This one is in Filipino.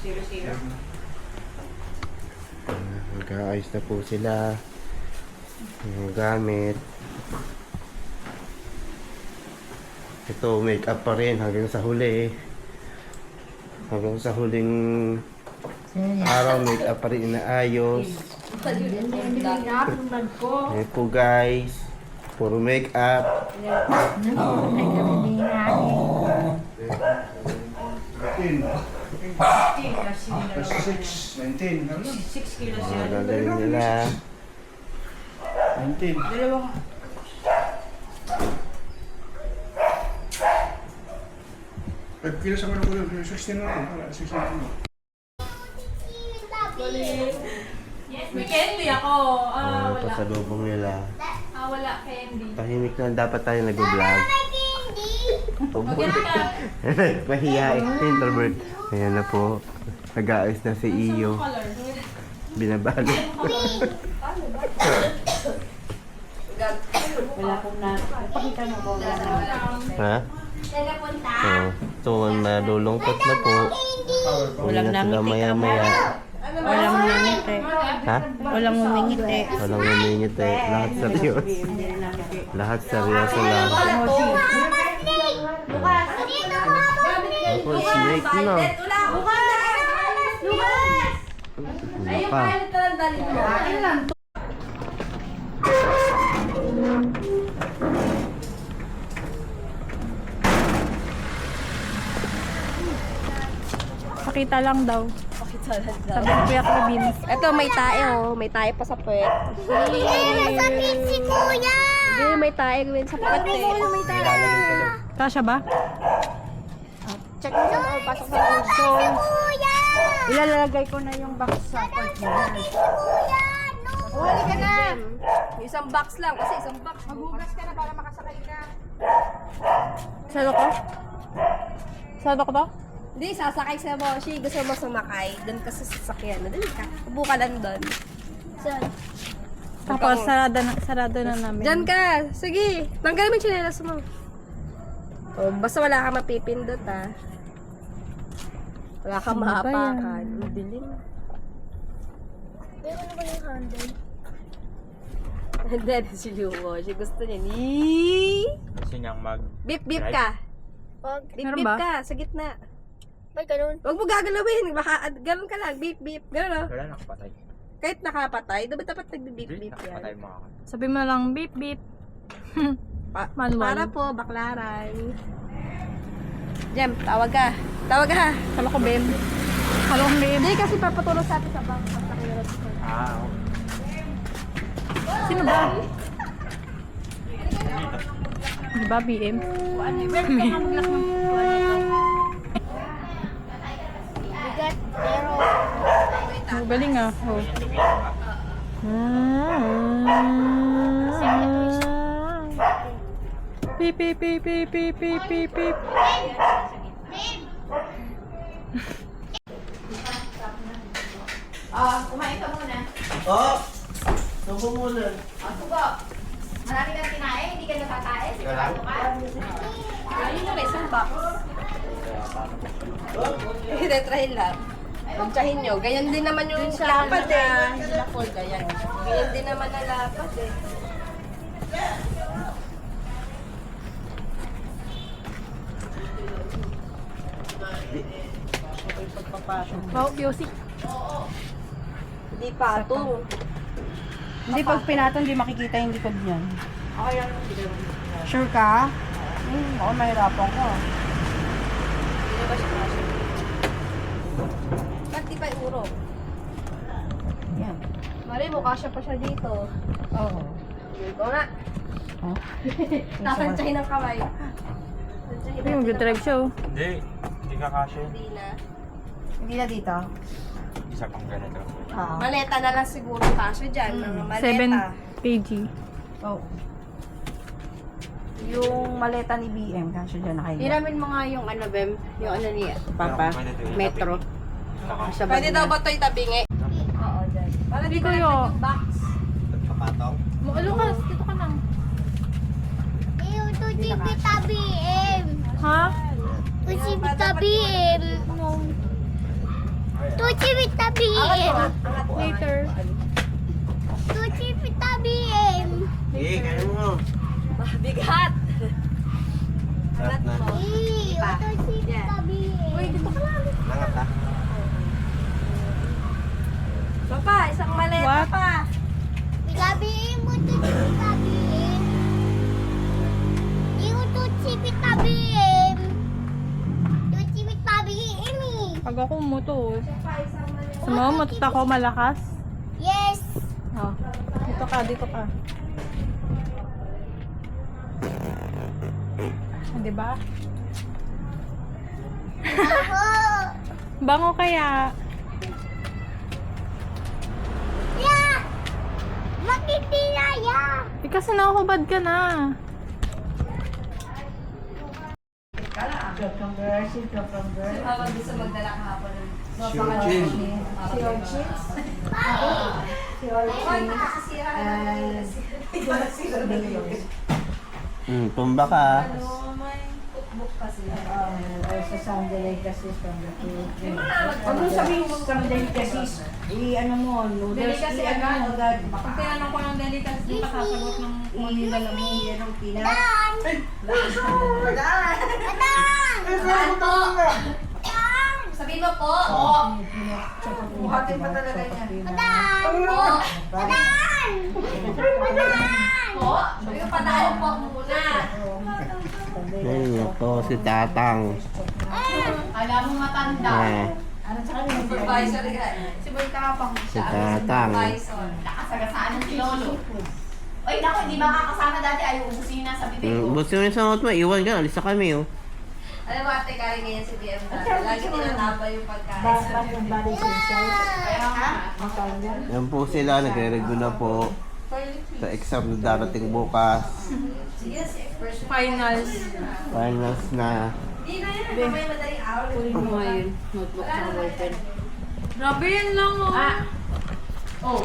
0-0. Nag-aayos na po sila. Yung gamit. Ito, make up pa rin hanggang sa huli. Hanggang sa huling araw, make up pa rin inaayos. Ayan po guys. Puro make up. 19. 6 kilos yan. Gagaling nila. 19. Dalawang... Kilos ako ng kulo. 16 na lang. 16 na lang. Yes, may candy ako. Wala. Pasalubong nila. Wala candy. Tahimik lang dapat tayo nag-vlog. Maganda ka. Mahihain, introvert. Ayan na po. Nag-aayos na si Iyo. Color. Binabalo. Wala pong na. Pakita mo ko. Ha? So, malulungkot na po. Uwi na sila maya-maya. Walang ngingiti. Ha? Walang ngingiti. Walang umingiti. Lahat seryoso. Lahat seryoso lang. Ako, snake na. Ano pa? Pakita lang daw. Sabi ko Kuya Kevin. Ito, may tae oh. May tae pa sa puwet. Nasakit si Kuya! Hindi, may tae gawin sa puwet eh. May tayo. Kasha ba? Check mo sa pasok sa puso. Kuya! Ilalagay ko na yung box sa port niya. Kuya! No! Huli ka na! Yung isang box lang, kasi isang box. Maghugas ka na para makasakay ka. Sado ko? Sado ko to? Hindi, sasakay sa Moshi. Gusto mo sumakay. Doon ka sa sasakyan. Dali ka. Upo ka lang doon. Saan? Tapos sarado na namin. Diyan ka. Sige. Tanggalin mo yung tsinelas mo. Oh, basta wala ka mapipindot ha. Wala ka Ano ba mahapakan. yan? Madilim. Meron na ba yung handle? Hindi, si Luwo. Siya gusto niya ni... Gusto niyang mag... Bip-bip ka. Wag. Meron Bip-bip ba? ka. Sa gitna. May ganun. Huwag mo gagalawin. Baka, ganun ka lang. Bip-bip. Ganun o. Wala nakapatay. Kahit nakapatay, dapat nagbi-bip-bip Nakapatay yan. mga ka. Sabi mo lang beep beep. Manual. Para po, baklaran. Jem, tawag ka. Tawag ka ha. Kala ko Ben. Kala ko Ben. Hindi kasi papatulong sa atin sa bank. Okay. Sino ba? Di ba BM? Bigat. Pero, Oh, galing ah. Oh. Beep beep beep beep beep beep beep beep. Kumain ka muna. Oh! Subo muna. Subo. Marami kang kinain, hindi ka natatae. Sigurado ka. Ayun na, isang box. Hindi, try lang. Pagtsahin nyo. Ganyan din naman yung lapad eh. Hindi na fold, ganyan. Ganyan din naman ang lapad eh. Wow, Yossi. Hindi patong. Hindi pag pinatong, hindi makikita yung likod niyan. Okay lang. Sure ka? Ako mahirapan ko. Ba't di pa iuro? Yan. Mari mo, kasya pa siya dito. Oo. Ito na. Oh. Tasansyahin ng kamay. Ay, mag-drive siya oh. Hindi. Hindi ka kasya. Hindi na. Hindi na dito? Isa pang ganito. Oo. Maleta na lang siguro kasya dyan. Mga maleta. 7 kg. Oh. Yung maleta ni BM, kasi dyan nakahiga. Hiramin mo nga yung ano, Bem. Yung ano ni Papa. Metro. Sa Pwede bag daw niya. ba ito itabingi? Oo, dyan. Para di Hindi ko ko yun. yung box. Papataw. Lucas, dito ka lang. iyo to si Pita BM. Ha? To si Pita BM. Tuchi Vita BM. Later. Tuchi Vita BM. Eh, kaya mo. Bigat. Sarap na. Tuchi Vita BM. Uy, dito ka lang. Langat ha. Papa, isang maleta What? pa. Bigabihin mo Tuchi Vita BM. Yung Tuchi Vita BM. Tuchi Vita BM eh. Pag ako umuto, sumama mo, ako malakas. Yes. Oh, dito ka, dito ka. Di ba? Ako. Bango kaya. Yeah. Makitinaya. Eh, kasi nakuhubad ka na. Habang gusto magdala kahapon ng Si Orchin. Tumba ka. Sa some delicacies from the food. Huwag mo sabihin mo some delicacies. I-ano mo, noodles. Delicacy I-ano agad. mo agad. Pag tinanong ko ng delicacy, di pa sasagot ng kung ano yung dala mo. Yan ang peanut. Saan po? Sabihin mo po. Buhatin pa talaga niya. Po. Po. Sabi ko padaan po muna. Ayun to, si Tatang. Kala mo matanda. Eh, Supervisor yan. Si Boy Tapang. si Tatang. Supervisor. Nakasagasaan ng si Lolo. Uy, naku, hindi makakasama dati. Ayaw ubusin na sa bibig ko. Gusto mo yung samot mo, iwan ka, alis na kami oh. Alam mo, ate Kari ngayon si BM dati. Lagi tinatapa yung pagkain. Bakit yung body sensor? Kaya nga. Ang kanya. Yan po sila, nagre-review na po sa exam na darating bukas. Sige na, si first. Finals. Finals na. Hindi na yan. Mamaya madaling araw. Ngayon, notebook sa ballpen. Grabe yan lang oh. Oh,